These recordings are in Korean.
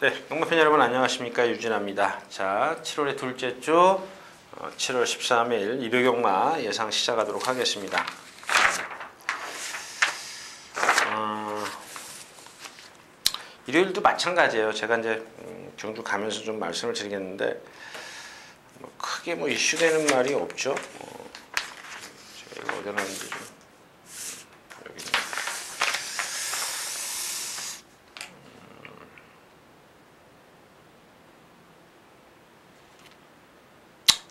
네, 농마팬 여러분 안녕하십니까, 유진아입니다. 자, 7월의 둘째 주 7월 13일 일요경마 예상 시작하도록 하겠습니다. 일요일도 마찬가지예요. 제가 이제 경주 가면서 좀 말씀을 드리겠는데 크게 이슈되는 말이 없죠. 제가 이거 어디에 놨는지 좀 여기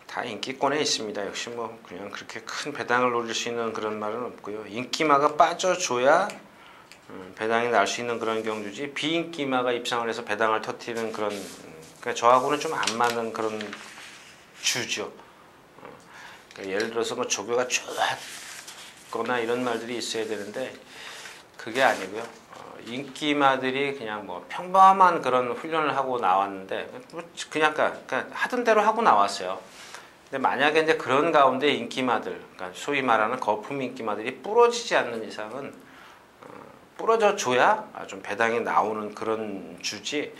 다 인기권에 있습니다. 역시 그냥 그렇게 큰 배당을 노릴 수 있는 그런 말은 없고요. 인기마가 빠져줘야 배당이 날 수 있는 그런 경주지, 비인기마가 입상을 해서 배당을 터뜨리는 그런, 그러니까 저하고는 좀 안 맞는 그런 주죠. 그러니까 예를 들어서 조교가 좋았거나 이런 말들이 있어야 되는데 그게 아니고요. 인기마들이 그냥 평범한 그런 훈련을 하고 나왔는데 그냥 하던 대로 하고 나왔어요. 근데 만약에 이제 그런 가운데 인기마들, 그러니까 소위 말하는 거품 인기마들이 부러지지 않는 이상은 부러져 줘야 좀 배당이 나오는 그런 주지,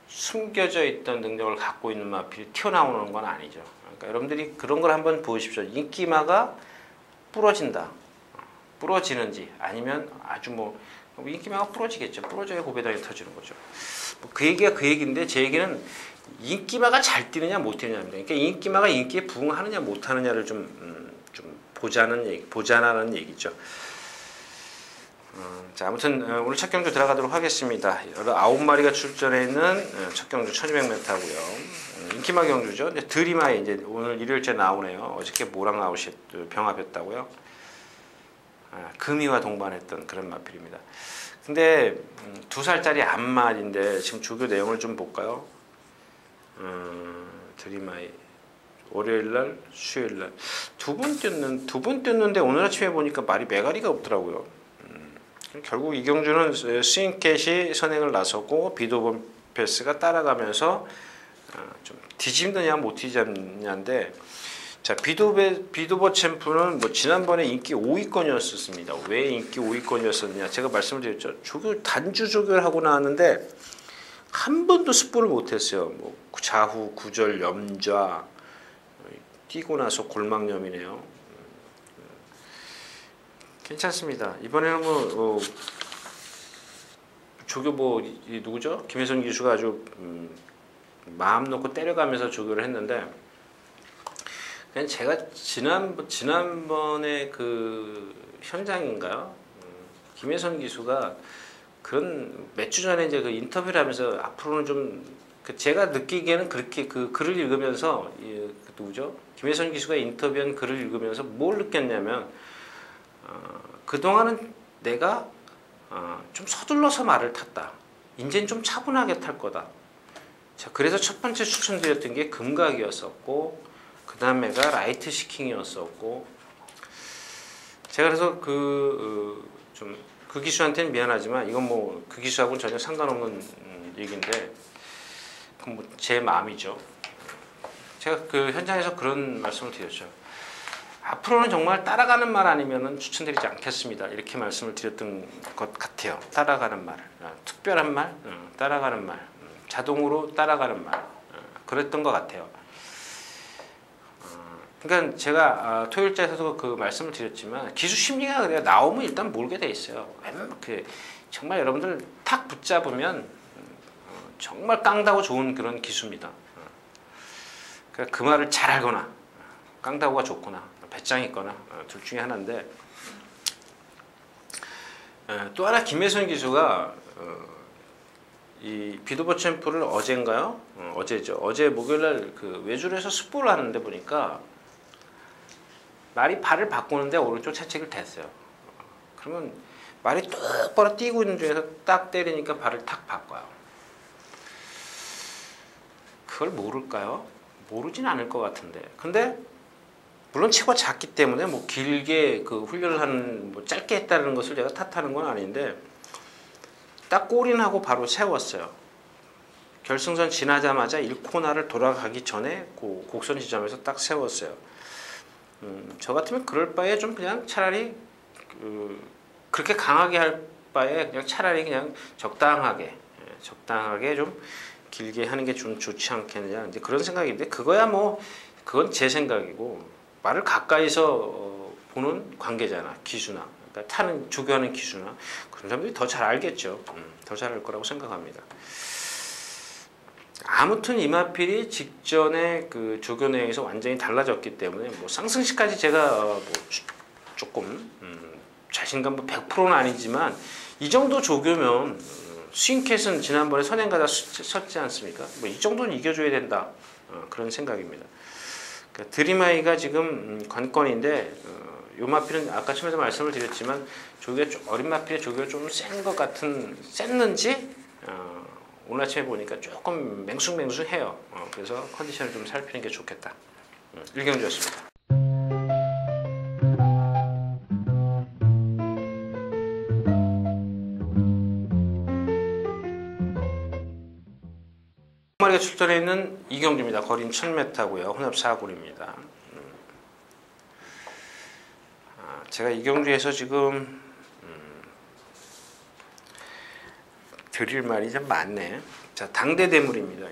숨겨져 있던 능력을 갖고 있는 마필이 튀어나오는 건 아니죠. 그러니까 여러분들이 그런 걸 한번 보십시오. 인기마가 부러진다, 부러지는지, 아니면 아주 인기마가 부러지겠죠. 부러져야 고배당이 터지는 거죠. 그 얘기가 그 얘기인데, 제 얘기는 인기마가 잘 뛰느냐 못 뛰느냐입니다. 그러니까 인기마가 인기에 부응하느냐 못 하느냐를 좀 보자는 얘기죠. 자, 아무튼 오늘 첫 경주 들어가도록 하겠습니다. 9마리가 출전해 있는 첫 경주 1200m고요. 인기마 경주죠. 드리마에 이제 오늘 일요일째 나오네요. 어저께 모랑 아웃이 병합했다고요. 금이와 동반했던 그런 마필입니다. 근데 2살짜리 암말인데 지금 조교 내용을 좀 볼까요? 드리마에 월요일날, 수요일날 두 번 뛰었는데 오늘 아침에 보니까 말이 메가리가 없더라고요. 결국 이 경주는 스윙캣이 선행을 나섰고 비도본 패스가 따라가면서 좀 뒤집느냐 못 뒤집느냐인데, 자, 비도버 챔프는 지난번에 인기 5위권이었습니다. 왜 인기 5위권이었었냐? 제가 말씀을 드렸죠. 단주 조교를 하고 나왔는데 한 번도 스포를 못했어요. 좌후 구절 염좌 뛰고 나서 골막염이네요. 괜찮습니다. 이번에는 조교 누구죠? 김혜선 기수가 아주 마음 놓고 때려가면서 조교를 했는데, 그냥 제가 지난번에 그 현장인가요? 김혜선 기수가 그런 몇 주 전에 이제 그 인터뷰를 하면서 앞으로는 좀 제가 느끼기에는 그렇게 그 글을 읽으면서 누구죠? 김혜선 기수가 인터뷰한 글을 읽으면서 뭘 느꼈냐면, 그동안은 내가 좀 서둘러서 말을 탔다. 이제는 좀 차분하게 탈 거다. 자, 그래서 첫 번째 추천드렸던 게 금각이었었고, 그 다음에가 라이트 시킹이었었고, 제가 그래서 그 기수한테는 미안하지만 이건 그 기수하고는 전혀 상관없는 얘기인데, 제 마음이죠. 제가 그 현장에서 그런 말씀을 드렸죠. 앞으로는 정말 따라가는 말 아니면은 추천드리지 않겠습니다. 이렇게 말씀을 드렸던 것 같아요. 따라가는 말, 특별한 말, 따라가는 말, 자동으로 따라가는 말, 그랬던 것 같아요. 그러니까 제가 토요일자에서도 그 말씀을 드렸지만, 기수 심리가 그래요. 나오면 일단 몰게 돼 있어요. 정말 여러분들 탁 붙잡으면 정말 깡다고 좋은 그런 기수입니다. 그러니까 그 말을 잘 알거나 깡다고가 좋구나, 배짱이 있거나 둘 중에 하나인데, 또 하나 김혜선 기수가 이 비도버 챔프를 어제인가요? 어제죠. 어제 목요일날 그 외줄에서 스포를 하는데 보니까 말이 발을 바꾸는데 오른쪽 차책을 댔어요. 그러면 말이 똑바로 뛰고 있는 중에서 딱 때리니까 발을 탁 바꿔요. 그걸 모를까요? 모르진 않을 것 같은데. 근데 물론 체구가 작기 때문에 길게 그 훈련을 하는 짧게 했다는 것을 제가 탓하는 건 아닌데, 딱 골인하고 바로 세웠어요. 결승선 지나자마자 1코너를 돌아가기 전에 그 곡선 지점에서 딱 세웠어요. 저 같으면 그럴 바에 좀 그냥 차라리 그렇게 강하게 할 바에 그냥 차라리 그냥 적당하게 적당하게 좀 길게 하는 게 좀 좋지 않겠느냐 이제 그런 생각인데 그거야 뭐 그건 제 생각이고 말을 가까이서 보는 관계잖아 기수나 그러니까 타는 조교하는 기수나 그런 사람들이 더 잘 알겠죠. 더 잘 알 거라고 생각합니다. 아무튼 이마필이 직전에 그 조교 내용에서 완전히 달라졌기 때문에 뭐 쌍승시까지 제가 뭐 조금 자신감 뭐 100%는 아니지만 이 정도 조교면 스윙캣은 지난번에 선행가다 섰지 않습니까? 뭐 이 정도는 이겨줘야 된다 그런 생각입니다. 그러니까 드림하이가 지금 관건인데 요 마필은 아까 처음에서 말씀을 드렸지만 조교가 좀 어린 마필의 조교가 좀 센 것 같은 셌는지 오늘 아침에 보니까 조금 맹숭맹숭해요. 그래서 컨디션을 좀 살피는 게 좋겠다. 일경주였습니다. 마리가 출전해 있는 이경주입니다. 거리는 1000m고요. 혼합 4굴입니다. 제가 이경주에서 지금 드릴 말이 좀 많네. 자, 당대 대물입니다.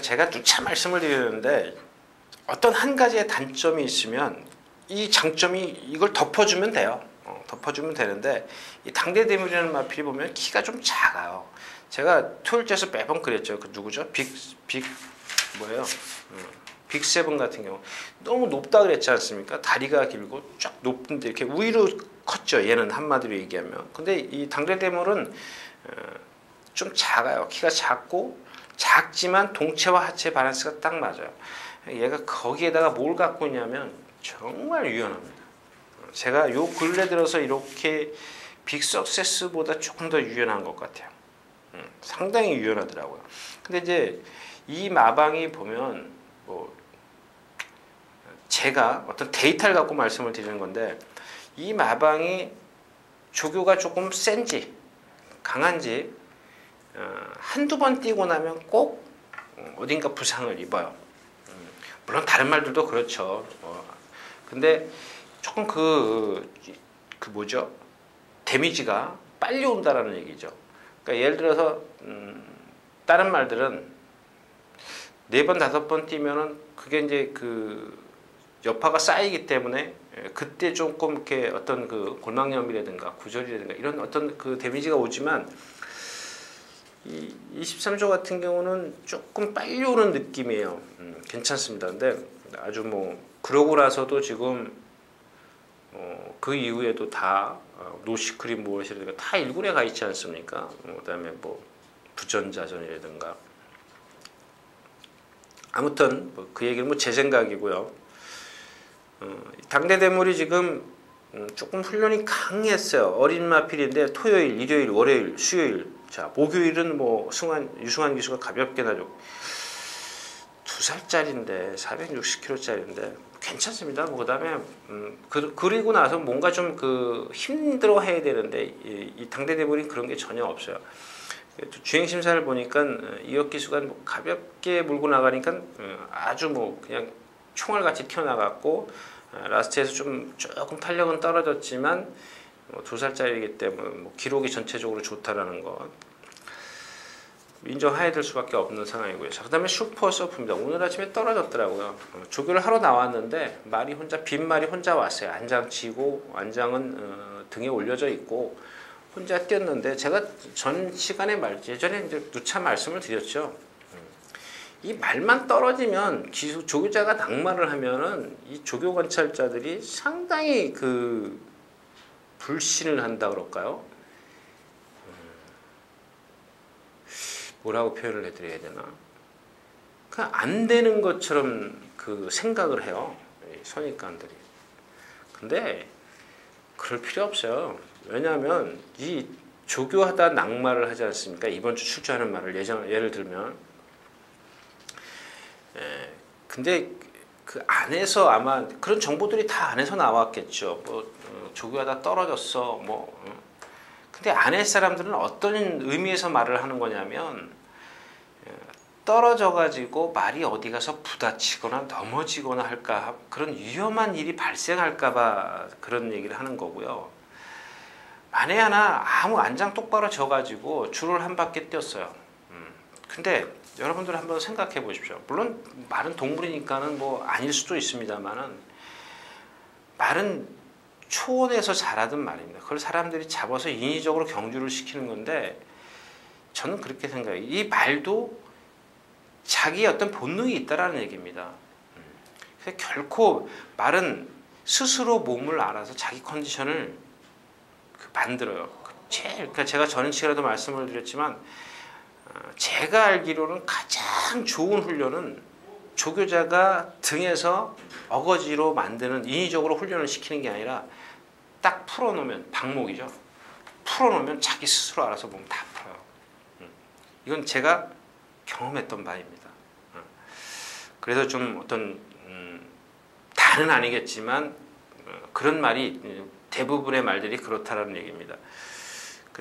제가 누차 말씀을 드리는데 어떤 한 가지의 단점이 있으면 이 장점이 이걸 덮어주면 돼요. 덮어주면 되는데 이 당대 대물이라는 마필이 보면 키가 좀 작아요. 제가 토요일째에서 매번 그랬죠. 그 누구죠? 뭐예요? 빅세븐 같은 경우 너무 높다 그랬지 않습니까? 다리가 길고 쫙 높은데 이렇게 우위로 컸죠. 얘는 한마디로 얘기하면. 근데 이 당대대물은 좀 작아요. 키가 작고 작지만 동체와 하체 밸런스가 딱 맞아요. 얘가 거기에다가 뭘 갖고 있냐면 정말 유연합니다. 제가 요 근래 들어서 이렇게 빅석세스보다 조금 더 유연한 것 같아요. 상당히 유연하더라고요. 근데 이제 이 마방이 보면 뭐 제가 어떤 데이터를 갖고 말씀을 드리는 건데 이 마방이 조교가 조금 센지 강한지 한두 번 뛰고 나면 꼭 어딘가 부상을 입어요. 물론 다른 말들도 그렇죠. 근데 조금 그 뭐죠? 데미지가 빨리 온다라는 얘기죠. 그러니까 예를 들어서 다른 말들은 4번 5번 뛰면은 그게 이제 그 여파가 쌓이기 때문에 그때 조금 이렇게 어떤 그 골막염이라든가 구절이라든가 이런 어떤 그 데미지가 오지만 이 23조 같은 경우는 조금 빨리 오는 느낌이에요. 괜찮습니다. 근데 아주 뭐 그러고 나서도 지금 그 이후에도 다 노시크림 무엇이라든가 다 1군에 가 있지 않습니까? 그다음에 뭐 부전자전이라든가 아무튼 그 얘기는 뭐 제 생각이고요. 당대 대물이 지금 조금 훈련이 강했어요. 어린 마필인데 토요일, 일요일, 월요일, 수요일, 자 목요일은 뭐 유승환 기수가 가볍게 나죠. 2살짜리인데 460kg짜리인데 괜찮습니다. 뭐 그다음에 그리고 나서 뭔가 좀 그 힘들어 해야 되는데 이 당대 대물이 그런 게 전혀 없어요. 주행 심사를 보니까 이혁 기수가 뭐 가볍게 몰고 나가니까 아주 뭐 그냥 총알같이 튀어나갔고 라스트에서 조금 탄력은 떨어졌지만 2살짜리이기 때문에 뭐 기록이 전체적으로 좋다라는 것 인정해야 될 수밖에 없는 상황이고요. 자, 그다음에 슈퍼 서프입니다. 오늘 아침에 떨어졌더라고요. 조교를 하러 나왔는데 빈 말이 혼자 왔어요. 안장 치고 안장은 등에 올려져 있고 혼자 뛰었는데 제가 전 시간에 예전에 이제 누차 말씀을 드렸죠. 이 말만 떨어지면 조교자가 낙마를 하면은 이 조교 관찰자들이 상당히 그 불신을 한다 그럴까요? 뭐라고 표현을 해드려야 되나? 그냥 안 되는 것처럼 그 생각을 해요. 선입관들이. 근데 그럴 필요 없어요. 왜냐하면 이 조교하다 낙마를 하지 않습니까? 이번 주 출조하는 말을 예를 들면 근데 그 안에서 아마 그런 정보들이 다 안에서 나왔겠죠. 뭐 조교하다 떨어졌어. 근데 안에 사람들은 어떤 의미에서 말을 하는 거냐면 떨어져 가지고 말이 어디 가서 부딪히거나 넘어지거나 할까 그런 위험한 일이 발생할까 봐 그런 얘기를 하는 거고요. 만에 하나 아무 안장 똑바로 져가지고 줄을 한 바퀴 뛰었어요. 근데 여러분들 한번 생각해 보십시오. 물론 말은 동물이니까는 뭐 아닐 수도 있습니다만은 말은 초원에서 자라던 말입니다. 그걸 사람들이 잡아서 인위적으로 경주를 시키는 건데 저는 그렇게 생각해요. 이 말도 자기의 어떤 본능이 있다라는 얘기입니다. 그래서 결코 말은 스스로 몸을 알아서 자기 컨디션을 만들어요. 그러니까 제가 저는 시간에도 말씀을 드렸지만 제가 알기로는 가장 좋은 훈련은 조교자가 등에서 어거지로 만드는 인위적으로 훈련을 시키는 게 아니라 딱 풀어놓으면 방목이죠. 풀어놓으면 자기 스스로 알아서 몸 다 풀어요. 이건 제가 경험했던 바입니다. 그래서 좀 어떤 다는 아니겠지만 그런 말이 대부분의 말들이 그렇다라는 얘기입니다.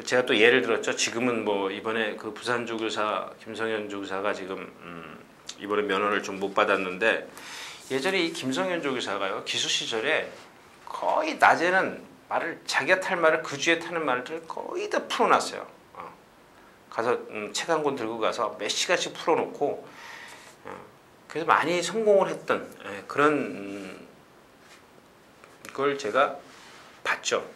제가 또 예를 들었죠. 지금은 뭐 이번에 그 부산 조교사 김성현 조교사가 지금 이번에 면허를 좀 못 받았는데 예전에 이 김성현 조교사가요 기수 시절에 거의 낮에는 말을 자기가 탈 말을 그 주에 타는 말들을 거의 다 풀어놨어요. 가서 책 한 권 들고 가서 몇 시간씩 풀어놓고 그래서 많이 성공을 했던 그런 걸 제가 봤죠.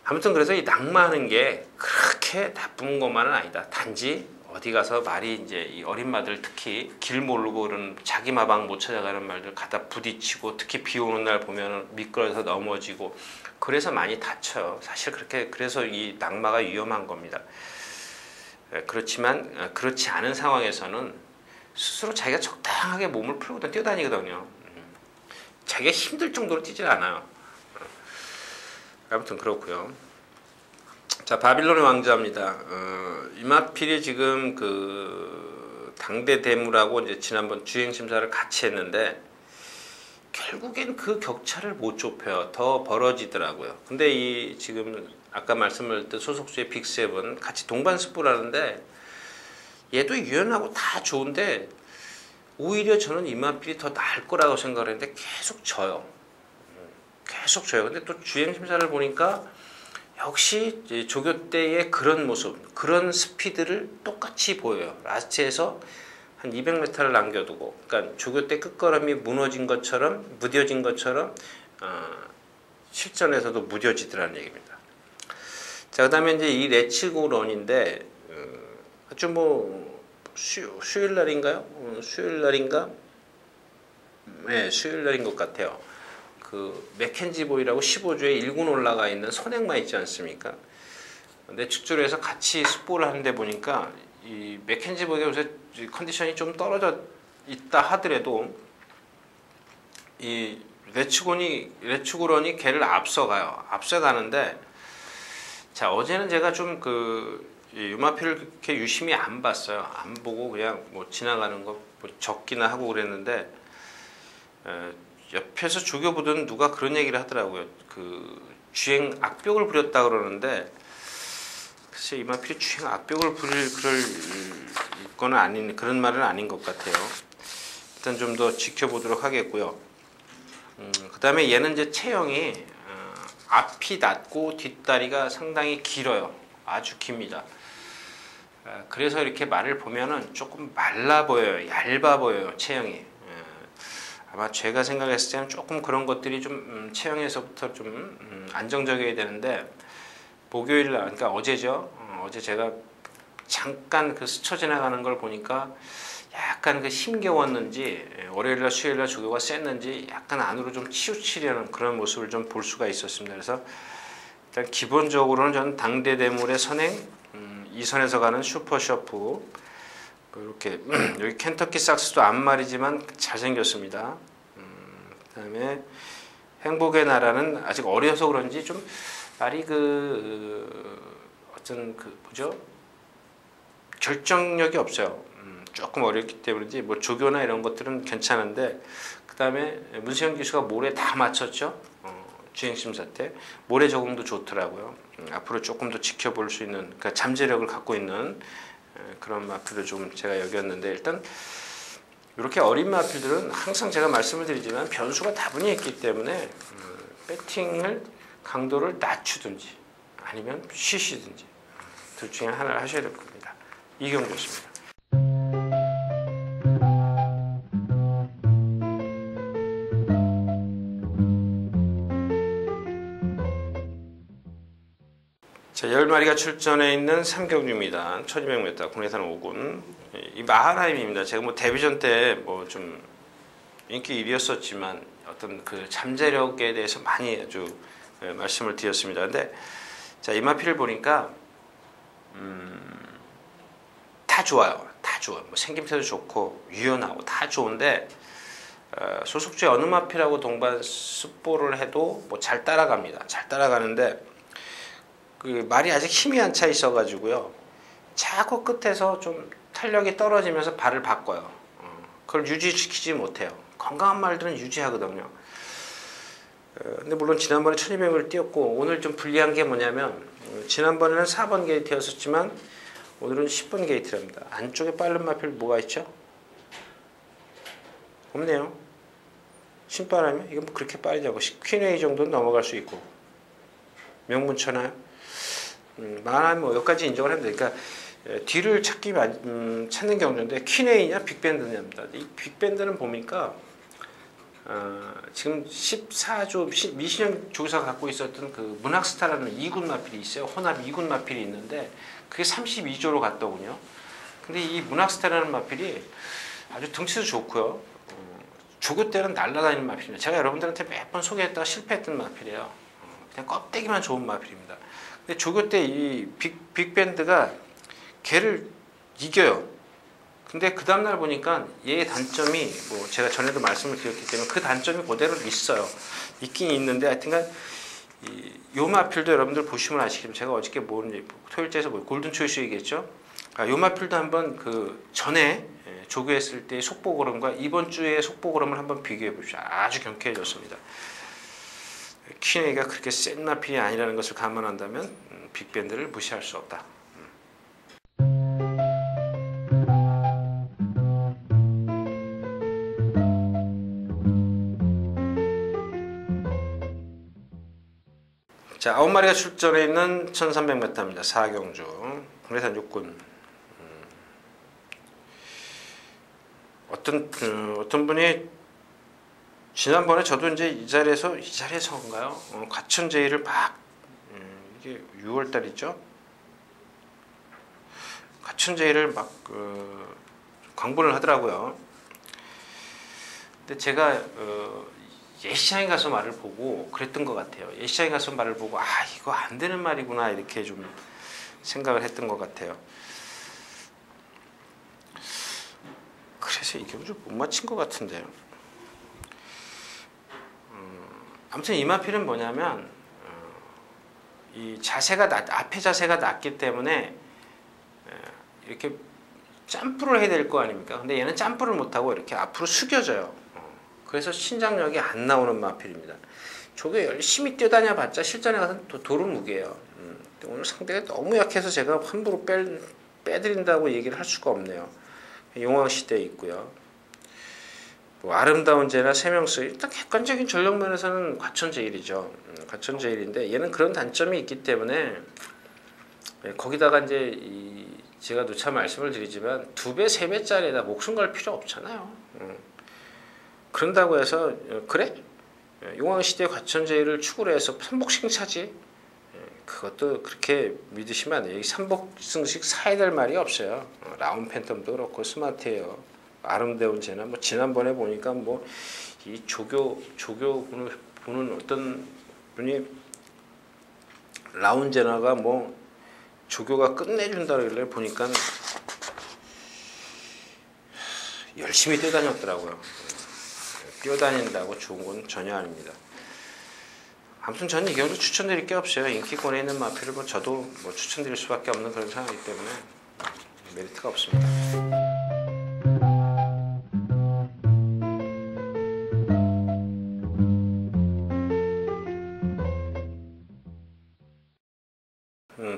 아무튼 그래서 이 낙마하는 게 그렇게 나쁜 것만은 아니다. 단지 어디 가서 말이 이제 이 어린 말들 특히 길 모르고 그런 자기 마방 못 찾아가는 말들 갖다 부딪히고 특히 비 오는 날 보면 미끄러져서 넘어지고 그래서 많이 다쳐요. 사실 그렇게 그래서 이 낙마가 위험한 겁니다. 그렇지만 그렇지 않은 상황에서는 스스로 자기가 적당하게 몸을 풀고 뛰어다니거든요. 자기가 힘들 정도로 뛰질 않아요. 아무튼 그렇고요. 자, 바빌론의 왕자입니다. 이마필이 지금 그 당대 대무라고 이제 지난번 주행 심사를 같이 했는데 결국엔 그 격차를 못 좁혀요. 더 벌어지더라고요. 근데 이 지금 아까 말씀드렸던 소속주의 빅7 같이 동반 승부라는데 얘도 유연하고 다 좋은데 오히려 저는 이마필이 더 나을 거라고 생각을 했는데 계속 져요. 계속 져요. 근데 또 주행 심사를 보니까 역시 조교 때의 그런 모습, 그런 스피드를 똑같이 보여요. 라스트에서 한 200m를 남겨두고, 그러니까 조교 때 끝걸음이 무너진 것처럼, 무뎌진 것처럼 실전에서도 무뎌지더라는 얘기입니다. 자, 그다음에 이제 이 레츠고런인데 아주 뭐 수요일 날인가요? 수요일 날인가? 네, 수요일 날인 것 같아요. 그 맥켄지 보이라고 15조에 1군 올라가 있는 선행마 있지 않습니까? 내 축조로 해서 같이 스포를 하는데 보니까 이 맥켄지 보이가 요새 컨디션이 좀 떨어져 있다 하더라도 이 레츠고런이 걔를 앞서가요. 앞서가는데 자, 어제는 제가 좀 그 유마피를 그렇게 유심히 안 봤어요. 안 보고 그냥 뭐 지나가는 거 뭐 적기나 하고 그랬는데 옆에서 조교보던 누가 그런 얘기를 하더라고요. 그 주행 악벽을 부렸다 그러는데 글쎄 이마필이 주행 악벽을 부릴 그럴 거는 아닌 그런 말은 아닌 것 같아요. 일단 좀 더 지켜보도록 하겠고요. 그다음에 얘는 이제 체형이 앞이 낮고 뒷다리가 상당히 길어요. 아주 깁니다. 그래서 이렇게 말을 보면은 조금 말라 보여요. 얇아 보여요. 체형이. 아마 제가 생각했을 때는 조금 그런 것들이 좀 체형에서부터 좀 안정적이어야 되는데 목요일 날, 그러니까 어제죠. 어제 제가 잠깐 그 스쳐 지나가는 걸 보니까 약간 그 힘겨웠는지 월요일 날 수요일 날 조교가 셌는지 약간 안으로 좀 치우치려는 그런 모습을 좀 볼 수가 있었습니다. 그래서 일단 기본적으로는 저는 당대 대물의 선행 2선에서 가는 슈퍼 셔프 이렇게 여기 켄터키 삭스도 앞말이지만 잘생겼습니다. 그다음에 행복의 나라는 아직 어려서 그런지 좀 말이 어떤 뭐죠? 결정력이 없어요. 조금 어렵기 때문인지 뭐 조교나 이런 것들은 괜찮은데 그다음에 문세영 기수가 모레 다 맞췄죠. 주행심사 때 모레 적응도 좋더라고요. 앞으로 조금 더 지켜볼 수 있는 그러니까 잠재력을 갖고 있는 그런 마필을 좀 제가 여겼는데 일단 이렇게 어린 마필들은 항상 제가 말씀을 드리지만 변수가 다분히 있기 때문에 배팅을 강도를 낮추든지 아니면 쉬시든지 둘 중에 하나를 하셔야 될 겁니다. 이경주였습니다. 자, 10마리가 출전해 있는 삼경주입니다. 1200m 국내산 5군. 이 마하나임입니다. 제가 뭐 데뷔전 때 뭐 좀 인기 1위였었지만 어떤 그 잠재력에 대해서 많이 아주 말씀을 드렸습니다. 근데 자, 이 마필을 보니까 다 좋아요. 다 좋아요. 뭐 생김새도 좋고 유연하고 다 좋은데 소속주에 어느 마필하고 동반 습보를 해도 뭐 잘 따라갑니다. 잘 따라가는데 그 말이 아직 힘이 안 차 있어가지고요. 자꾸 끝에서 좀 탄력이 떨어지면서 발을 바꿔요. 그걸 유지시키지 못해요. 건강한 말들은 유지하거든요. 근데 물론 지난번에 1200을 뛰었고 오늘 좀 불리한 게 뭐냐면 지난번에는 4번 게이트였었지만 오늘은 10번 게이트랍니다. 안쪽에 빠른 마필 뭐가 있죠? 없네요. 신바람이 이건 뭐 그렇게 빠르냐고 퀸웨이 정도는 넘어갈 수 있고 명분 쳐나요? 말하면 뭐 여기까지 인정을 합니다. 그러니까 뒤를 찾는 경주인데 퀸웨이냐 빅밴드냐입니다. 이 빅밴드는 보니까 지금 14조 미신형 조교사가 갖고 있었던 그 문학스타라는 2군 마필이 있어요. 혼합 2군 마필이 있는데 그게 32조로 갔더군요. 근데 이 문학스타라는 마필이 아주 등치도 좋고요. 조교 때는 날아다니는 마필입니다. 제가 여러분들한테 몇 번 소개했다가 실패했던 마필이에요. 그냥 껍데기만 좋은 마필입니다. 근데 조교 때 이 빅밴드가 걔를 이겨요. 근데 그 다음날 보니까 얘의 단점이 뭐 제가 전에도 말씀을 드렸기 때문에 그 단점이 그대로 있어요. 있긴 있는데 하여튼간 요 마필도 여러분들 보시면 아시겠지만 제가 어저께 토요일째에서 골든 초이스 얘기했죠. 요 마필도 한번 그 전에 조교했을 때 속보 걸음과 이번 주의 속보 걸음을 한번 비교해 보십시오. 아주 경쾌해졌습니다. 퀸웨이가 그렇게 센 마필이 아니라는 것을 감안한다면 빅밴드를 무시할 수 없다. 자, 9마리가 출전해 있는 1300m입니다. 4경주 국내산 6군. 어떤 분이 지난번에 저도 이제 이 자리에서인가요? 과천제의를 막 이게 6월달이죠. 과천제의를 막 광분을 하더라고요. 근데 제가 예시장에 가서 말을 보고 그랬던 것 같아요. 예시장에 가서 말을 보고 이거 안 되는 말이구나 이렇게 좀 생각을 했던 것 같아요. 그래서 이 경주 못 맞힌 것 같은데요. 아무튼 이 마필은 뭐냐면 이 자세가 앞에 자세가 낮기 때문에 이렇게 점프를 해야 될 거 아닙니까? 근데 얘는 점프를 못하고 이렇게 앞으로 숙여져요. 그래서 신장력이 안 나오는 마필입니다. 저게 열심히 뛰어다녀 봤자 실전에 가서는 돌은 무게예요. 오늘 상대가 너무 약해서 제가 함부로 빼드린다고 얘기를 할 수가 없네요. 용왕시대에 있고요. 뭐 아름다운 제나 세명스 일단 객관적인 전력 면에서는 과천제일이죠. 과천제일인데 얘는 그런 단점이 있기 때문에 거기다가 이제 제가 누차 말씀을 드리지만 2배, 3배짜리에다 목숨 걸 필요 없잖아요. 그런다고 해서 그래? 용왕시대 과천제일을 축으로 해서 삼복승 차지? 그것도 그렇게 믿으시면 안 돼요. 여기 삼복승식 사야 될 말이 없어요. 라운 팬텀도 그렇고 스마트해요. 아름다운 제나 뭐 지난번에 보니까 뭐 이 조교 보는 어떤 분이 라운 제나가 뭐 조교가 끝내준다 그러길래 보니까 열심히 뛰어다녔더라고요. 뛰어다닌다고 좋은 건 전혀 아닙니다. 아무튼 저는 이 경주 추천드릴 게 없어요. 인기권에 있는 마필을 저도 추천드릴 수밖에 없는 그런 상황이기 때문에 메리트가 없습니다.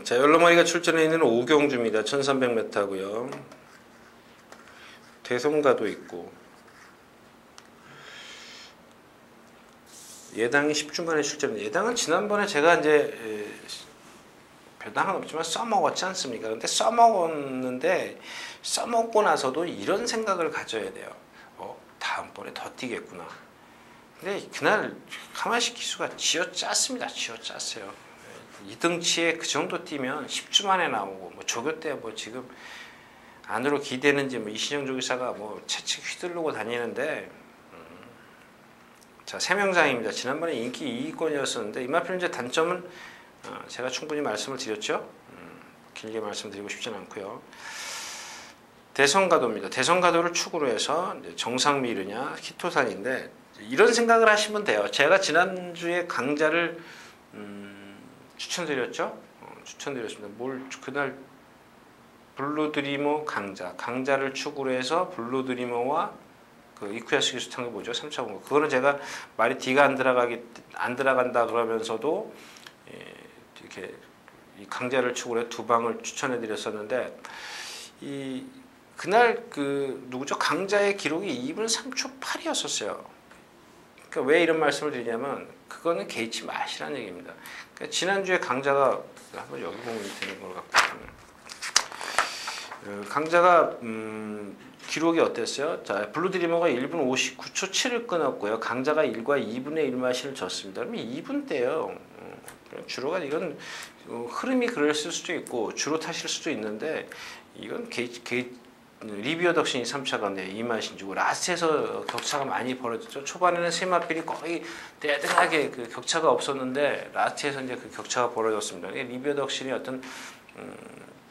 자, 10마리가 출전해 있는 5경주입니다. 1300m고요. 대성가도 있고 예당이 10주 만에 출제입니다. 예당은 지난번에 제가 이제 배당은 없지만 써먹었지 않습니까? 근데 써먹었는데 써먹고 나서도 이런 생각을 가져야 돼요. 다음번에 더 뛰겠구나. 근데 그날 카마시 기수가 쥐어짰습니다. 쥐어짰어요. 이등치에 그 정도 뛰면 10주 만에 나오고 뭐 조교 때 뭐 지금 안으로 기대는지 뭐 이신영 조교사가 뭐 채찍 휘두르고 다니는데 자, 세명장입니다. 지난번에 인기 2위권이었었는데 이마필 이제 단점은 제가 충분히 말씀을 드렸죠. 길게 말씀드리고 싶지는 않고요. 대성가도입니다. 대성가도를 축으로 해서 정상미르냐 키토산인데 이런 생각을 하시면 돼요. 제가 지난주에 강좌를 추천드렸죠. 추천드렸습니다. 그날 블루드리머 강좌를 축으로 해서 블루드리머와 그 이쿠야스 기수 탄거 뭐죠? 3차 공부. 그거는 제가 말이 D가 안 들어간다 그러면서도 이렇게 이 강좌를 축으로 해 두 방을 추천해 드렸었는데 그날 그 누구죠? 강좌의 기록이 2분 3초 8이었었어요. 그러니까 왜 이런 말씀을 드리냐면 그거는 개의치 마시라는 얘기입니다. 그러니까 지난주에 강좌가 한번 여기 보면 되는 걸 갖고 강좌가 기록이 어땠어요? 자, 블루드리머가 1분 59초 7을 끊었고요. 강자가 1과 2분의 1 마신을 졌습니다. 그러면 2분대요. 주로가 이건 흐름이 그랬을 수도 있고 주로 타실 수도 있는데 이건 리비어 덕신이 3차가 2마신 주고 라스트에서 격차가 많이 벌어졌죠. 초반에는 세마필이 거의 대등하게 그 격차가 없었는데 라스트에서 이제 그 격차가 벌어졌습니다. 리비어 덕신이 어떤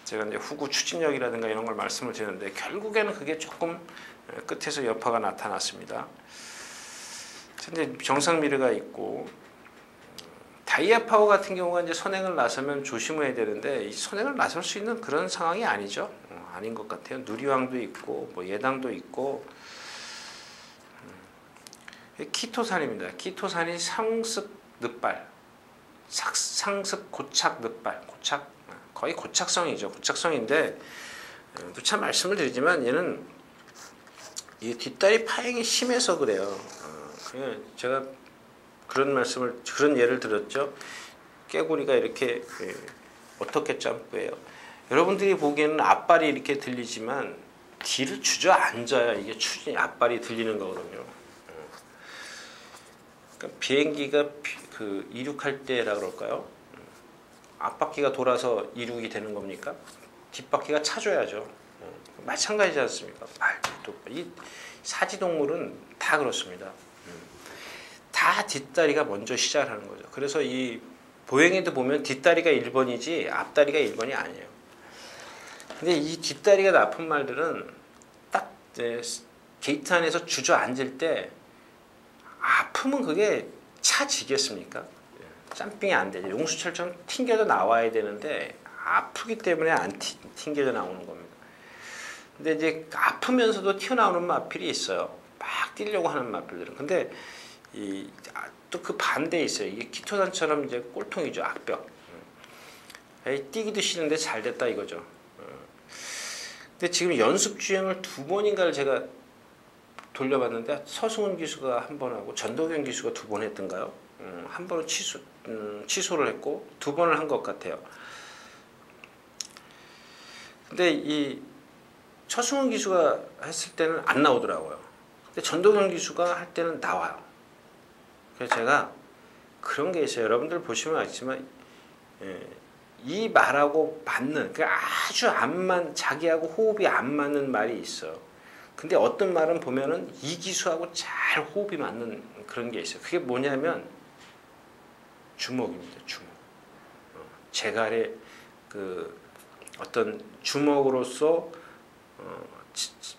제가 이제 후구 추진력이라든가 이런 걸 말씀을 드렸는데 결국에는 그게 조금 끝에서 여파가 나타났습니다. 현재 정상미르가 있고 다이아 파워 같은 경우가 이제 선행을 나서면 조심해야 되는데 이 선행을 나설 수 있는 그런 상황이 아니죠. 아닌 것 같아요. 누리왕도 있고 뭐 예당도 있고 키토산입니다. 키토산이 상습 늑발, 상습 고착 늑발, 거의 고착성이죠. 고착성인데 누차 말씀을 드리지만 얘는 이 뒷다리 파행이 심해서 그래요. 제가 그런 예를 들었죠. 깨구리가 이렇게 어떻게 점프해요? 여러분들이 보기에는 앞발이 이렇게 들리지만 뒤를 주저앉아야 이게 앞발이 들리는 거거든요. 그러니까 비행기가 그 이륙할 때라 그럴까요? 앞바퀴가 돌아서 이륙이 되는 겁니까? 뒷바퀴가 차줘야죠. 마찬가지지 않습니까? 말도 이 사지동물은 다 그렇습니다. 다 뒷다리가 먼저 시작하는 거죠. 그래서 이 보행에도 보면 뒷다리가 1번이지 앞다리가 1번이 아니에요. 근데 이 뒷다리가 나쁜 말들은 딱 게이트 안에서 주저앉을 때 아프면 그게 차지겠습니까? 짬핑이 안 되죠. 용수철처럼 튕겨져 나와야 되는데 아프기 때문에 안 튕겨져 나오는 겁니다. 근데 이제 아프면서도 튀어나오는 마필이 있어요. 막 뛰려고 하는 마필들은. 근데 또 그 반대에 있어요. 이게 키토산처럼 이제 꼴통이죠. 악벽. 뛰기도 싫은데 잘 됐다 이거죠. 근데 지금 연습 주행을 2번인가를 제가 돌려봤는데 서승훈 기수가 1번 하고 전도경 기수가 2번 했던가요? 한 번은 취소를 했고 2번을 한 것 같아요. 근데 이 서승훈 기수가 했을 때는 안 나오더라고요. 근데 전도경 기수가 할 때는 나와요. 그래서 제가 그런 게 있어요. 여러분들 보시면 알지만 이 말하고 맞는 아주 자기하고 호흡이 안 맞는 말이 있어요. 근데 어떤 말은 보면은 이 기수하고 잘 호흡이 맞는 그런 게 있어요. 그게 뭐냐면 주먹입니다. 주먹. 제갈의 그 어떤 주먹으로서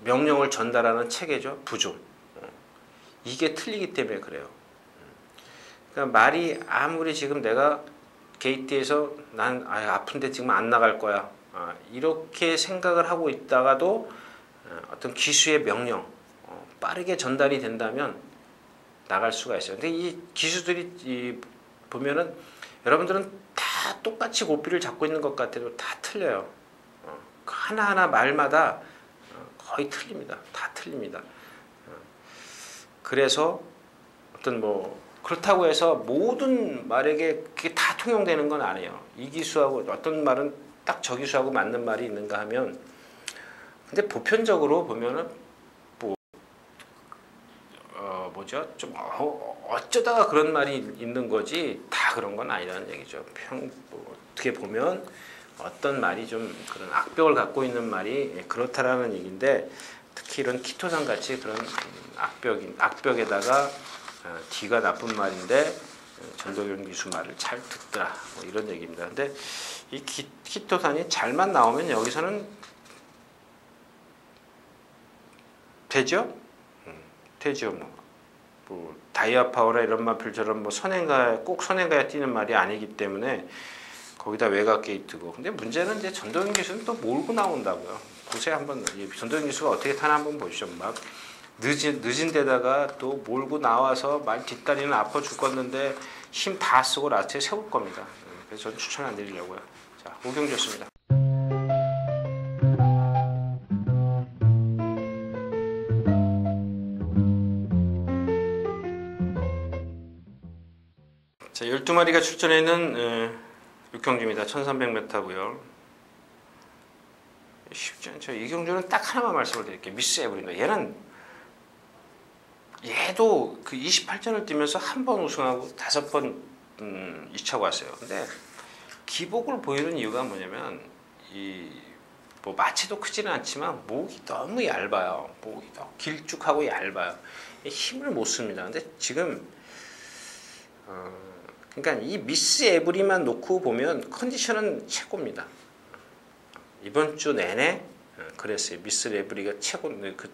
명령을 전달하는 체계죠. 부종. 이게 틀리기 때문에 그래요. 그러니까 말이 아무리 지금 내가 게이트에서 난 아픈데 지금 안 나갈 거야. 이렇게 생각을 하고 있다가도 어떤 기수의 명령 빠르게 전달이 된다면 나갈 수가 있어요. 근데 이 기수들이 보면은 여러분들은 다 똑같이 고삐를 잡고 있는 것 같아도 다 틀려요. 하나하나 말마다 거의 틀립니다. 다 틀립니다. 그래서 어떤 뭐 그렇다고 해서 모든 말에게 그게 다 통용되는 건 아니에요. 이 기수하고 어떤 말은 딱 저 기수하고 맞는 말이 있는가 하면, 근데 보편적으로 보면은 뭐 뭐죠? 좀 어쩌다가 그런 말이 있는 거지 다 그런 건 아니라는 얘기죠. 뭐 어떻게 보면 어떤 말이 좀 그런 악벽을 갖고 있는 말이 그렇다라는 얘기인데, 특히 이런 키토산 같이 그런 악벽에다가 D가 나쁜 말인데 전도경 기수 말을 잘 듣더라, 뭐 이런 얘기입니다. 근데 이 키토산이 잘만 나오면 여기서는 되죠? 되죠. 뭐 다이아 파워나 이런 말들처럼 뭐 꼭 선행가에 띄는 말이 아니기 때문에 거기다 외곽 게이트고. 근데 문제는 이제 전도경 기수는 또 몰고 나온다고요. 보세요 한번. 전도경 기수가 어떻게 타나 한번 보시죠. 막 늦은 데다가 또 몰고 나와서 말 뒷다리는 아파 죽겠는데 힘 다 쓰고 라스트에 세울 겁니다. 그래서 저는 추천 안 드리려고요. 자, 오경 좋습니다. 자, 12마리가 출전해 있는 육경주입니다. 1300m고요. 쉽지 않죠. 이 경주는 딱 하나만 말씀을 드릴게요. 미스 에브리입니다. 얘도 그 28전을 뛰면서 한 번 우승하고 5번 2차 왔어요. 근데 기복을 보이는 이유가 뭐냐면, 뭐 마체도 크지는 않지만 목이 너무 얇아요. 목이 너무 길쭉하고 얇아요. 힘을 못 씁니다. 근데 지금 그러니까 이 미스 에브리만 놓고 보면 컨디션은 최고입니다. 이번 주 내내 그랬어요. 미스 에브리가 최고. 그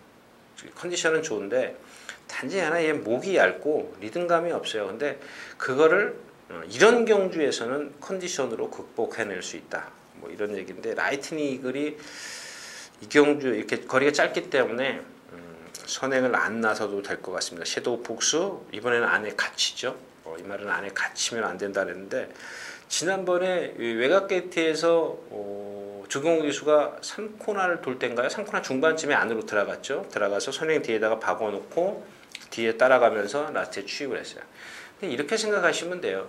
컨디션은 좋은데 단지 하나 얘 목이 얇고 리듬감이 없어요. 근데 그거를 이런 경주에서는 컨디션으로 극복해낼 수 있다, 뭐 이런 얘기인데, 라이트닝 이글이 이 경주 이렇게 거리가 짧기 때문에 선행을 안 나서도 될 것 같습니다. 섀도우 폭스 이번에는 안에 갇히죠. 이 말은 안에 갇히면 안 된다 그랬는데, 지난번에 외곽 게이트에서 주경호 기수가 3코너를 돌 때인가요? 3코너 중반쯤에 안으로 들어가서 선행 뒤에다가 박아놓고 뒤에 따라가면서 라스트에 추입을 했어요. 근데 이렇게 생각하시면 돼요.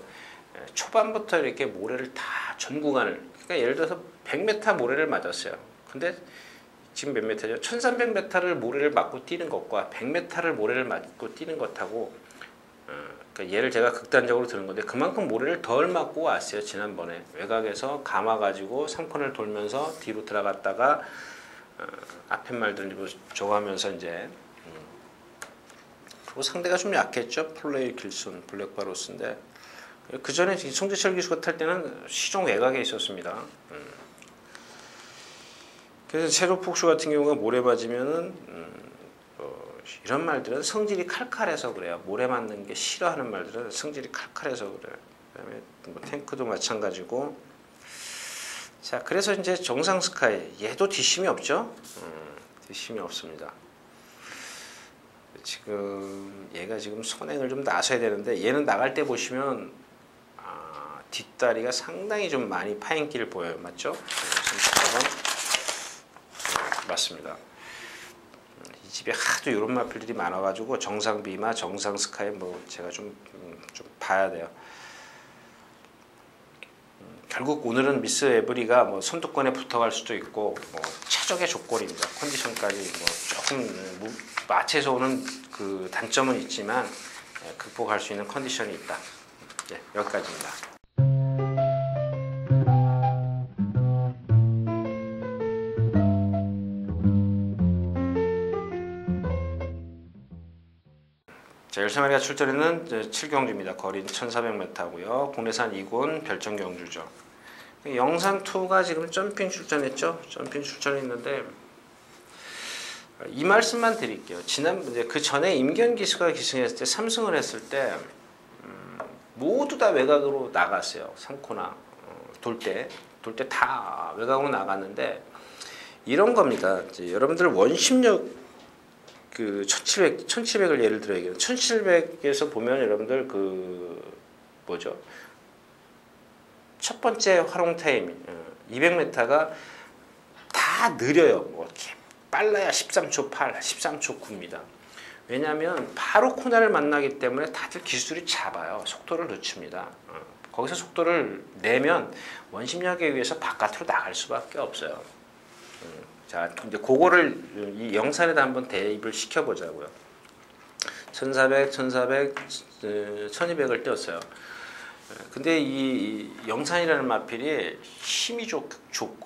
초반부터 이렇게 모래를 다 전 구간을, 그러니까 예를 들어서 100m 모래를 맞았어요. 근데 지금 몇 메타죠? 1300m를 모래를 맞고 뛰는 것과 100m를 모래를 맞고 뛰는 것하고, 그러니까 얘를 제가 극단적으로 드는 건데, 그만큼 모래를 덜 맞고 왔어요. 지난번에 외곽에서 감아가지고 3코너를 돌면서 뒤로 들어갔다가 앞에 말들 저거하면서 이제 그리고 상대가 좀 약했죠. 플레이 길슨 블랙바로스인데, 그 전에 송재철 기수가 탈 때는 시종 외곽에 있었습니다. 그래서 섀도우 폭스 같은 경우가 모래 맞으면은 이런 말들은 성질이 칼칼해서 그래요. 모래 맞는 게 싫어하는 말들은 성질이 칼칼해서 그래요. 그다음에 뭐 탱크도 마찬가지고. 자, 그래서 이제 정상 스카이 얘도 뒷심이 없죠. 뒷심이 없습니다. 지금 얘가 지금 선행을 좀 나서야 되는데, 얘는 나갈 때 보시면 뒷다리가 상당히 좀 많이 파인기를 보여요. 맞죠? 맞습니다. 이 집에 하도 이런 마필들이 많아가지고 정상 비마, 정상 스카이 뭐 제가 좀 봐야 돼요. 결국 오늘은 미스 에브리가 뭐 선두권에 붙어갈 수도 있고, 뭐 최적의 조건입니다. 컨디션까지 뭐 조금 마체에서 오는 그 단점은 있지만 극복할 수 있는 컨디션이 있다. 네, 여기까지입니다. 자, 13마리가 출전에는 7경주입니다. 거리는 1400m고요. 국내산 2군 별정 경주죠. 영산2가 지금 점핑 출전했죠. 점핑 출전했는데, 이 말씀만 드릴게요. 이제 그 전에 임견 기수가 기승했을 때 3승을 했을 때 모두 다 외곽으로 나갔어요. 3코너 돌 때 다 외곽으로 나갔는데, 이런 겁니다. 이제 여러분들 원심력 그 1700을 예를 들어야겠네요. 1700에서 보면 여러분들 그 뭐죠? 첫 번째 활용 타임 200m가 다 느려요. 뭐 이렇게 빨라야 13초 8, 13초 9입니다. 왜냐하면 바로 코나를 만나기 때문에 다들 기술이 잡아요. 속도를 늦춥니다. 거기서 속도를 내면 원심력에 의해서 바깥으로 나갈 수밖에 없어요. 자, 이제 그거를 이 영산에다 한번 대입을 시켜보자고요. 1400, 1200을 띄웠어요. 근데 이 영산이라는 마필이 힘이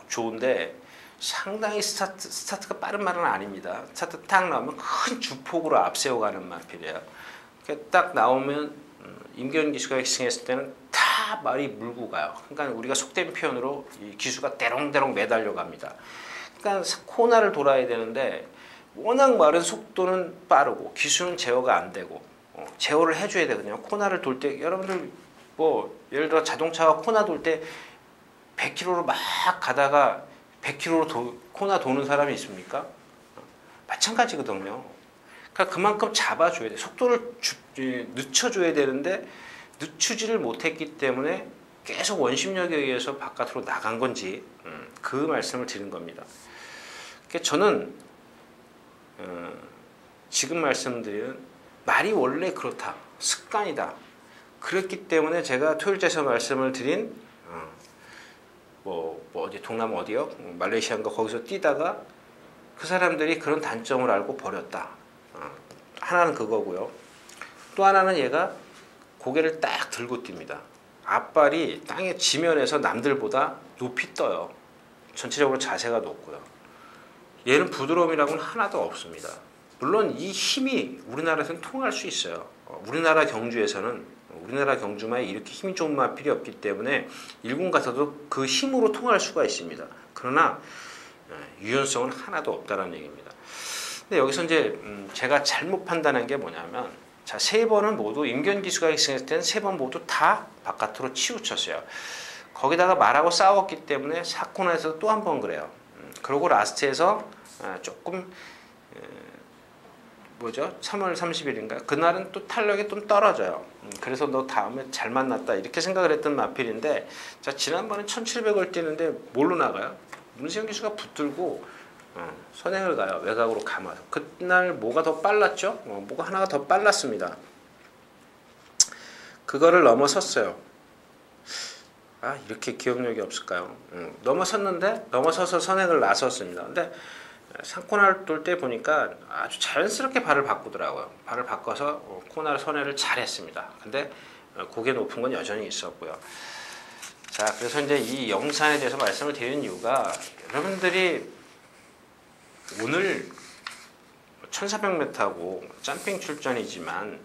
좋은데 상당히 스타트가 빠른 말은 아닙니다. 스타트 딱 나오면 큰 주폭으로 앞세워가는 마필이에요. 딱 나오면 임기현 기수가 엑싱했을 때는 다 말이 물고 가요. 그러니까 우리가 속된 표현으로 이 기수가 대롱대롱 매달려 갑니다. 그러니까 코나를 돌아야 되는데 워낙 마른 속도는 빠르고 기수는 제어가 안 되고 제어를 해줘야 되거든요. 코나를 돌 때 여러분들 뭐 예를 들어 자동차가 코나 돌 때 100km로 막 가다가 100km로 코나 도는 사람이 있습니까? 마찬가지거든요. 그러니까 그만큼 잡아줘야 돼. 속도를 늦춰줘야 되는데 늦추지를 못했기 때문에 계속 원심력에 의해서 바깥으로 나간 건지 그 말씀을 드린 겁니다. 그러니까 저는 지금 말씀드리는 말이 원래 그렇다. 습관이다. 그렇기 때문에 제가 토요일째에서 말씀을 드린 뭐 어디 동남 어디요? 말레이시아인가 거기서 뛰다가 그 사람들이 그런 단점을 알고 버렸다. 하나는 그거고요. 또 하나는 얘가 고개를 딱 들고 뜁니다. 앞발이 땅의 지면에서 남들보다 높이 떠요. 전체적으로 자세가 높고요. 얘는 부드러움이라고는 하나도 없습니다. 물론 이 힘이 우리나라에서는 통할 수 있어요. 우리나라 경주마에 이렇게 힘이 좋은 마필이 없기 때문에 일군 가서도 그 힘으로 통할 수가 있습니다. 그러나 유연성은 하나도 없다는 얘기입니다. 근데 여기서 이제 제가 잘못 판단한 게 뭐냐면 자, 3번은 모두 임기현 기수가 엑싱했을 때는 3번 모두 다 바깥으로 치우쳤어요. 거기다가 말하고 싸웠기 때문에 4코너에서 또 한 번 그래요. 그리고 라스트에서 조금 3월 30일인가 그날은 또 탄력이 좀 떨어져요. 그래서 너 다음에 잘 만났다 이렇게 생각을 했던 마필인데 자, 지난번에 1700을 뛰는데 뭘로 나가요? 문세영 기수가 붙들고 선행을 가요. 외곽으로 감아서. 그날 뭐가 더 빨랐죠? 뭐가 하나가 더 빨랐습니다. 그거를 넘어섰어요. 아, 이렇게 기억력이 없을까요? 넘어섰는데 넘어서서 선행을 나섰습니다. 근데 상코나를 돌 때 보니까 아주 자연스럽게 발을 바꾸더라고요. 발을 바꿔서 코나 선회를 잘했습니다. 근데 고개 높은 건 여전히 있었고요. 자, 그래서 이제 이 영상에 대해서 말씀을 드리는 이유가 여러분들이 오늘 1400m하고 점핑 출전이지만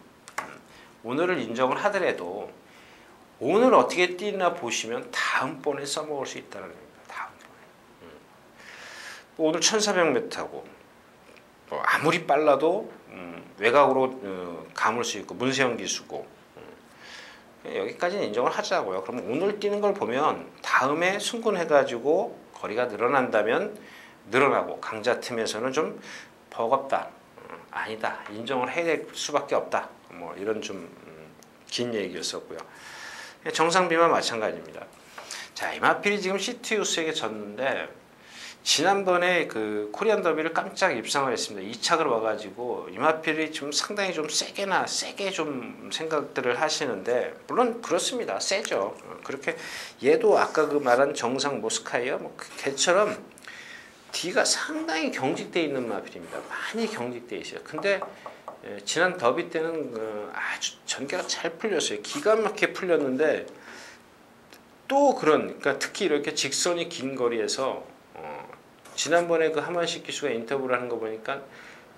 오늘을 인정을 하더라도 오늘 어떻게 뛰나 보시면 다음번에 써먹을 수 있다는 겁니다. 오늘 1400m하고 아무리 빨라도 외곽으로 감을 수 있고 문세영 기수고 여기까지는 인정을 하자고요. 그러면 오늘 뛰는 걸 보면 다음에 승군해가지고 거리가 늘어난다면 늘어나고 강자 틈에서는 좀 버겁다. 아니다. 인정을 해야 될 수밖에 없다. 뭐 이런 좀 긴 얘기였었고요. 정상비만 마찬가지입니다. 자, 이마필이 지금 시트유스에게 졌는데 지난번에 그 코리안 더비를 깜짝 입상을 했습니다. 2착을 와가지고 이마필이 좀 상당히 좀 세게 좀 생각들을 하시는데 물론 그렇습니다. 세죠. 그렇게 얘도 아까 그 말한 정상 모스카이어 뭐 걔처럼 뒤가 상당히 경직되어 있는 마필입니다. 많이 경직되어 있어요. 근데 지난 더비 때는 아주 전개가 잘 풀렸어요. 기가 막히게 풀렸는데 또 그러니까 특히 이렇게 직선이 긴 거리에서 지난번에 그 하만식 기수가 인터뷰를 하는 거 보니까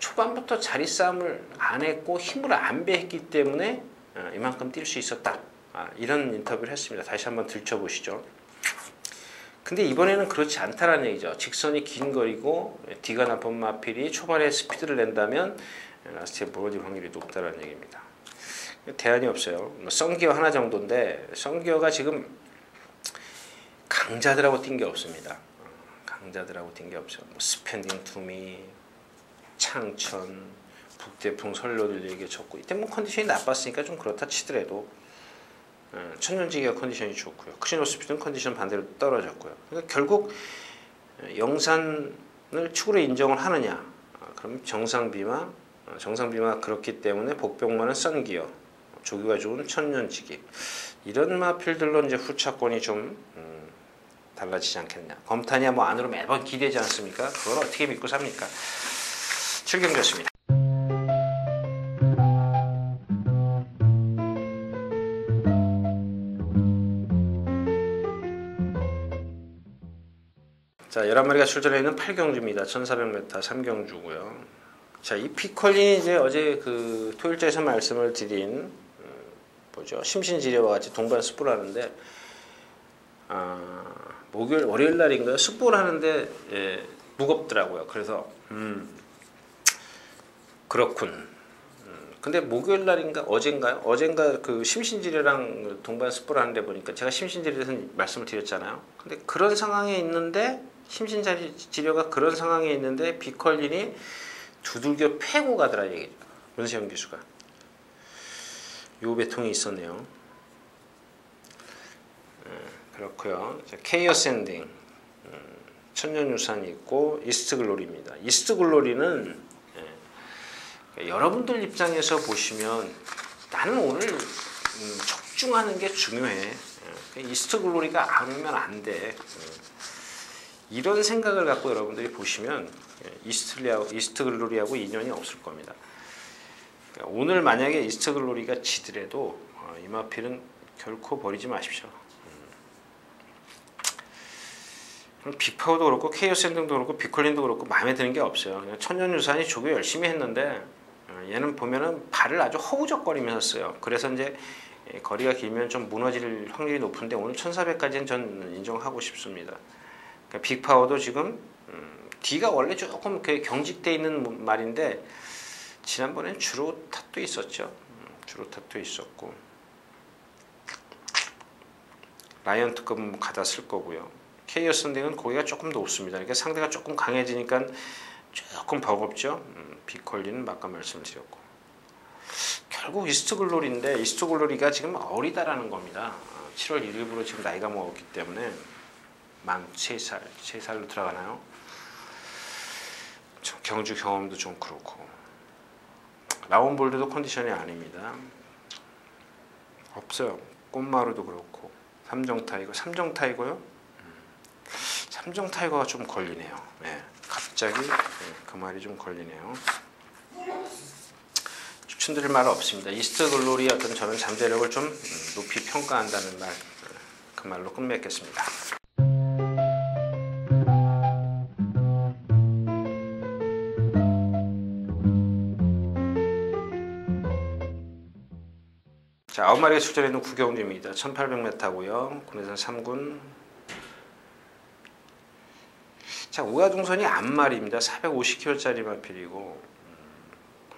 초반부터 자리 싸움을 안 했고 힘을 안 배했기 때문에 이만큼 뛸 수 있었다. 이런 인터뷰를 했습니다. 다시 한번 들춰보시죠. 근데 이번에는 그렇지 않다라는 얘기죠. 직선이 긴 거리고 뒤가 나쁜 마필이 초반에 스피드를 낸다면 라스트에 무너질 확률이 높다는 얘기입니다. 대안이 없어요. 썬기어 하나 정도인데 썬기어가 지금 강자들하고 뛴 게 없습니다. 강자들하고 뛴 게 없어요. 뭐 스펜딩 투미, 창천, 북대풍 선로들에게 졌고 이때 뭐 컨디션이 나빴으니까 좀 그렇다 치더라도 천년지기가 컨디션이 좋고요. 크리노스피드는 컨디션 반대로 떨어졌고요. 그러니까 결국 영산을 축으로 인정을 하느냐? 그럼 정상비마 정상비마가 그렇기 때문에 복병만은 썬기어, 조기가 좋은 천년지기, 이런 마필들로 이제 후차권이 좀 달라지지 않겠냐. 검탄이야 뭐 안으로 매번 기대지 않습니까? 그걸 어떻게 믿고 삽니까? 7경주였습니다. 자, 11마리가 출전해 있는 8경주입니다. 1400m 3경주고요. 자, 이 피컬린이 이제 어제 그 토일자에서 말씀을 드린 뭐죠? 심신지뢰와 같이 동반 습보를 하는데 목요일 월요일 날인가요? 습보를 하는데 무겁더라고요. 그래서 그렇군. 근데 목요일 날인가 어젠가요? 어젠가 그 심신지뢰랑 동반 습보를 하는데 보니까 제가 심신지뢰에서 말씀을 드렸잖아요. 근데 그런 상황에 있는데 심신지뢰가 그런 상황에 있는데 비컬린이 두들겨 패고 가더라 얘기죠. 문세영 기수가. 요 배통이 있었네요. 그렇고요. 케이어 샌딩, 천년유산이 있고 이스트 글로리입니다. 이스트 글로리는 여러분들 입장에서 보시면 나는 오늘 적중하는 게 중요해. 이스트 글로리가 안 오면 안 돼. 이런 생각을 갖고 여러분들이 보시면 이스트 글로리하고 인연이 없을 겁니다. 오늘 만약에 이스트 글로리가 지더라도 이마필은 결코 버리지 마십시오. 빅파워도 그렇고 케이오 샌딩도 그렇고 비컬린도 그렇고 마음에 드는 게 없어요. 그냥 천년유산이 조교 열심히 했는데 얘는 보면은 발을 아주 허우적거리면서 써요. 그래서 이제 거리가 길면 좀 무너질 확률이 높은데 오늘 1400까지는 전 인정하고 싶습니다. 그러니까 빅파워도 지금 D가 원래 조금 경직돼 있는 말인데 지난번엔 주로 탓도 있었죠. 주로 탓도 있었고 라이언 특급 가다 쓸 거고요. 케이어 샌딩은 거기가 조금 높습니다. 그러니까 상대가 조금 강해지니까 조금 버겁죠. 비컬리는 아까 말씀드렸고 결국 이스트 글로리인데 이스트 글로리가 지금 어리다라는 겁니다. 7월 1일부로 지금 나이가 먹었기 때문에 만 3살로 들어가나요? 경주 경험도 좀 그렇고 라운볼드도 컨디션이 아닙니다. 없어요. 꽃마루도 그렇고 삼정타이거요? 삼정타이거가 좀 걸리네요. 네, 갑자기 그 말이 좀 걸리네요. 추천드릴 말은 없습니다. 이스트 글로리 어떤 저는 잠재력을 좀 높이 평가한다는 말, 그 말로 끝맺겠습니다. 자, 9마리가 출전해 있는 구경주입니다. 1800m고요. 군내선 3군. 자, 우가동선이 앞말입니다. 450kg짜리 마필이고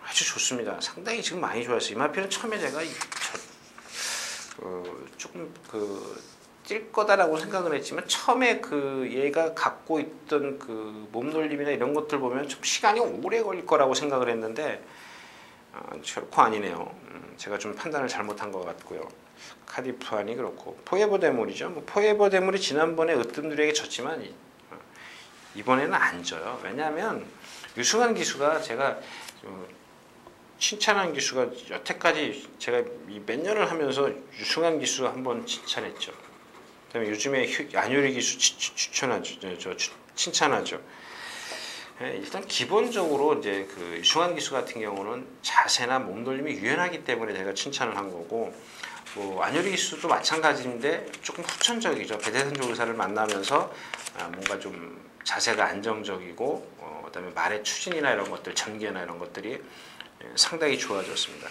아주 좋습니다. 상당히 지금 많이 좋았어요. 이 마필은 처음에 제가 조금 뛸 거다라고 생각을 했지만 처음에 얘가 갖고 있던 몸놀림이나 이런 것들 보면 좀 시간이 오래 걸릴 거라고 생각을 했는데 결코 아니네요. 제가 좀 판단을 잘못한 것 같고요. 카디프안이 그렇고 포에버 대물이죠. 뭐 포에버 대물이 지난번에 으뜸들에게 졌지만 이번에는 안 져요. 왜냐하면 유승환 기수가 제가 칭찬한 기수가 여태까지 제가 몇 년을 하면서 유승환 기수 한번 칭찬했죠. 그다음에 요즘에 안효리 기수 칭찬하죠. 일단 기본적으로 이제 유승환 기수 같은 경우는 자세나 몸놀림이 유연하기 때문에 제가 칭찬을 한 거고 뭐 안효리 기수도 마찬가지인데 조금 후천적이죠. 배대선 조교사를 만나면서 뭔가 좀 자세가 안정적이고 그다음에 말의 추진이나 이런 것들, 전개나 이런 것들이 상당히 좋아졌습니다.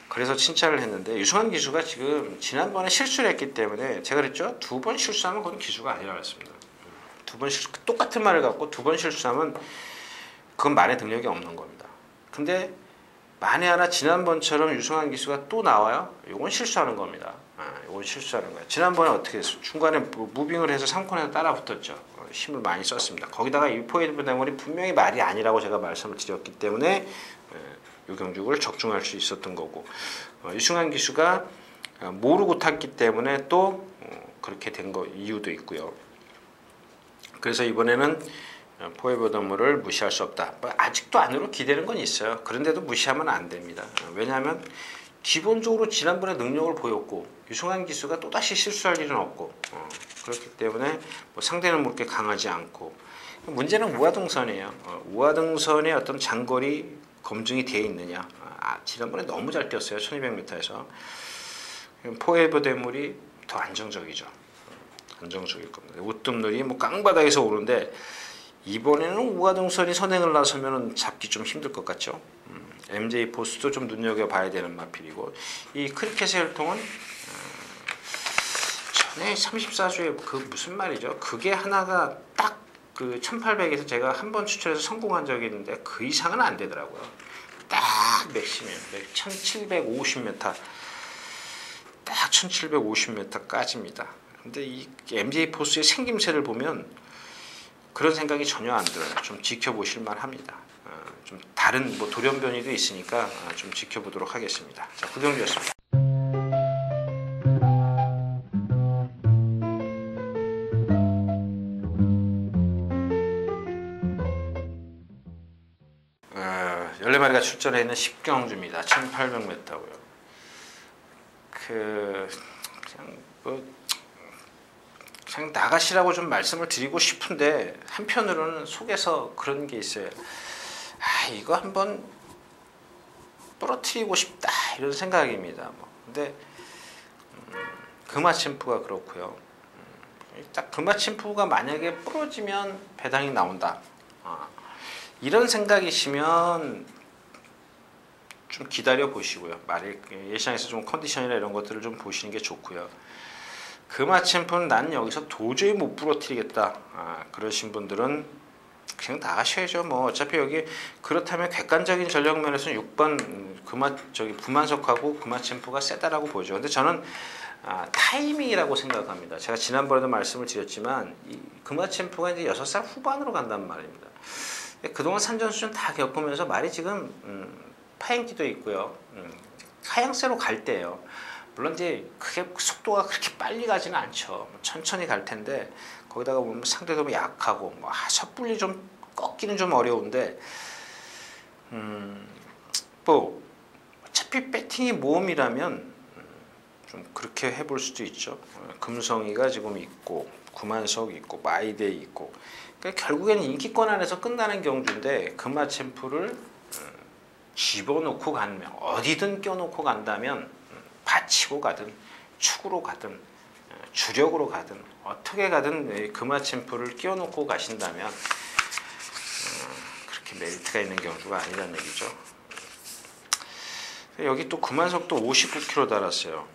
그래서 칭찬을 했는데 유승환 기수가 지금 지난번에 실수를 했기 때문에 제가 그랬죠. 2번 실수하면 그건 기수가 아니라고 했습니다. 2번 실수, 똑같은 말을 갖고 2번 실수하면 그건 말의 능력이 없는 겁니다. 근데 만에 하나 지난번처럼 유승환 기수가 또 나와요. 이건 실수하는 겁니다. 이건 실수하는 거예요. 지난번에 어떻게 했어요? 중간에 무빙을 해서 3코너에서 따라 붙었죠. 힘을 많이 썼습니다. 거기다가 이 포에버 대물이 분명히 말이 아니라고 제가 말씀을 드렸기 때문에 요경주를 적중할 수 있었던 거고 유승환 기수가 모르고 탔기 때문에 또 그렇게 된 거 이유도 있고요. 그래서 이번에는 포에버더물을 무시할 수 없다. 뭐 아직도 안으로 기대는 건 있어요. 그런데도 무시하면 안 됩니다. 왜냐하면 기본적으로 지난번에 능력을 보였고 유승환 기수가 또다시 실수할 일은 없고 그렇기 때문에 뭐 상대는 그렇게 강하지 않고 문제는 우하등선이에요. 우하등선의 어떤 장거리 검증이 되어 있느냐. 지난번에 너무 잘 뛰었어요. 1200m에서. 포에버 대물이 더 안정적이죠. 안정적일 겁니다. 우뜸들이 뭐 깡바닥에서 오는데 이번에는 우하등선이 선행을 나서면 잡기 좀 힘들 것 같죠. MJ 포스도 좀 눈여겨봐야 되는 마필이고 이 크리켓의 혈통은 전에 34주에 그 무슨 말이죠. 그게 하나가 딱 그 1800에서 제가 한 번 추천해서 성공한 적이 있는데 그 이상은 안 되더라고요. 딱 맥시멈 1750m 딱 1750m까지입니다. 근데 이 MJ 포스의 생김새를 보면 그런 생각이 전혀 안 들어요. 좀 지켜보실 만합니다. 좀 다른 뭐 돌연변이도 있으니까 좀 지켜보도록 하겠습니다. 자, 구경주였습니다. 열네마리가 출전해 있는 10경주입니다. 1800m고요. 그냥 나가시라고 좀 말씀을 드리고 싶은데 한편으로는 속에서 그런 게 있어요. 이거 한번 부러뜨리고 싶다 이런 생각입니다. 근데 금화침프가 그렇고요. 딱 금화침프가 만약에 부러지면 배당이 나온다. 이런 생각이시면 좀 기다려 보시고요. 예시장에서 좀 컨디션이나 이런 것들을 좀 보시는 게 좋고요. 금화침프는 난 여기서 도저히 못 부러뜨리겠다. 그러신 분들은 그냥 나가셔야죠. 뭐 어차피 여기 그렇다면 객관적인 전력 면에서는 6번 부만석하고 금화침프가 세다라고 보죠. 근데 저는 타이밍이라고 생각합니다. 제가 지난번에도 말씀을 드렸지만 이 금화침프가 이제 6살 후반으로 간단 말입니다. 그동안 산전수전 다 겪으면서 말이 지금 파행기도 있고요. 하향세로 갈 때예요. 물론 이제 그게 속도가 그렇게 빨리 가지는 않죠. 천천히 갈 텐데 거기다가 보면 상대도 약하고 뭐 섣불리 좀 꺾기는 좀 어려운데 뭐 어차피 배팅이 모험이라면 좀 그렇게 해볼 수도 있죠. 금성이가 지금 있고 구만석 있고 마이데이 있고 그러니까 결국에는 인기권 안에서 끝나는 경주인데 금화챔프를 집어넣고 가면 어디든 껴놓고 간다면 받치고 가든 축으로 가든 주력으로 가든 어떻게 가든 금화챔프를 끼워놓고 가신다면 그렇게 메리트가 있는 경주가 아니라는 얘기죠. 여기 또 금환석도 59km 달았어요.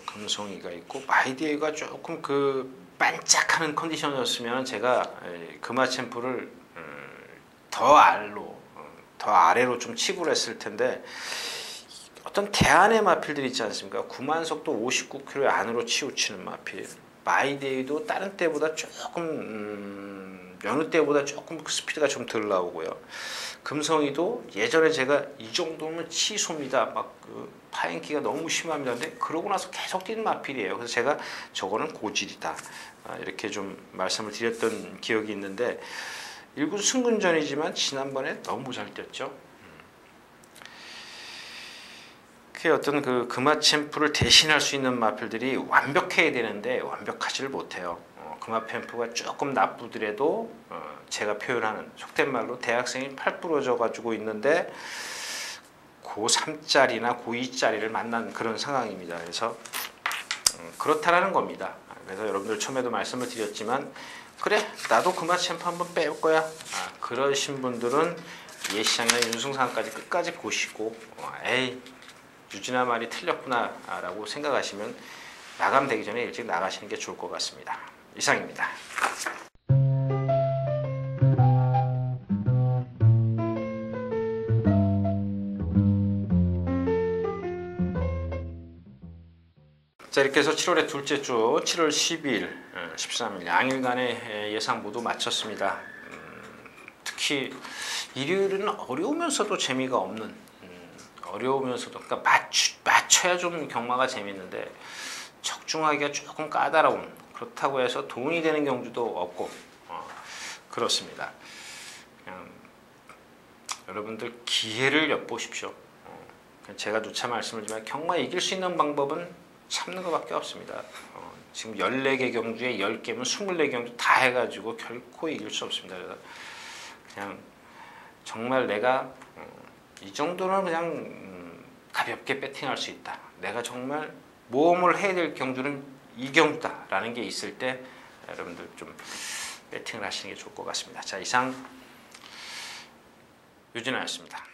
금송이가 있고 마이디에가 조금 그 반짝하는 컨디션이었으면 제가 금화챔프를 더 아래로 좀 치부를 했을 텐데 어떤 대안의 마필들이 있지 않습니까? 구만석도 59km 안으로 치우치는 마필, 마이데이도 다른 때보다 조금 여느 때보다 조금 스피드가 좀 덜 나오고요. 금성이도 예전에 제가 이 정도면 치소입니다. 막 그 파행기가 너무 심합니다. 근데 그러고 나서 계속 뛰는 마필이에요. 그래서 제가 저거는 고질이다 이렇게 좀 말씀을 드렸던 기억이 있는데 일구 승근전이지만 지난번에 너무 잘 뛰었죠. 어떤 그 금화챔프를 대신할 수 있는 마필들이 완벽해야 되는데 완벽하지를 못해요. 금화챔프가 조금 나쁘더라도 제가 표현하는 속된 말로 대학생이 팔 부러져 가지고 있는데 고3짜리나 고2짜리를 만난 그런 상황입니다. 그래서 그렇다라는 겁니다. 그래서 여러분들 처음에도 말씀을 드렸지만 그래 나도 금화챔프 한번 빼올 거야. 그러신 분들은 예시장이나 윤승상까지 끝까지 보시고 에이 유진아 말이 틀렸구나 라고 생각하시면 마감되기 전에 일찍 나가시는 게 좋을 것 같습니다. 이상입니다. 자 이렇게 해서 7월의 둘째 주 7월 12일, 13일 양일간의 예상 모두 마쳤습니다. 특히 일요일은 어려우면서도 재미가 없는 어려우면서도 그러니까 맞춰야 좀 경마가 재밌는데 적중하기가 조금 까다로운 그렇다고 해서 돈이 되는 경주도 없고 그렇습니다. 그냥 여러분들 기회를 엿보십시오. 제가 누차 말씀을 드리지만 경마 이길 수 있는 방법은 참는 것밖에 없습니다. 지금 14개 경주에 10개면 24경주 다 해가지고 결코 이길 수 없습니다. 그래서 그냥 정말 내가 이 정도는 그냥 가볍게 배팅할 수 있다. 내가 정말 모험을 해야 될 경주는 이 경주다라는 게 있을 때 여러분들 좀 배팅을 하시는 게 좋을 것 같습니다. 자, 이상 유진아였습니다.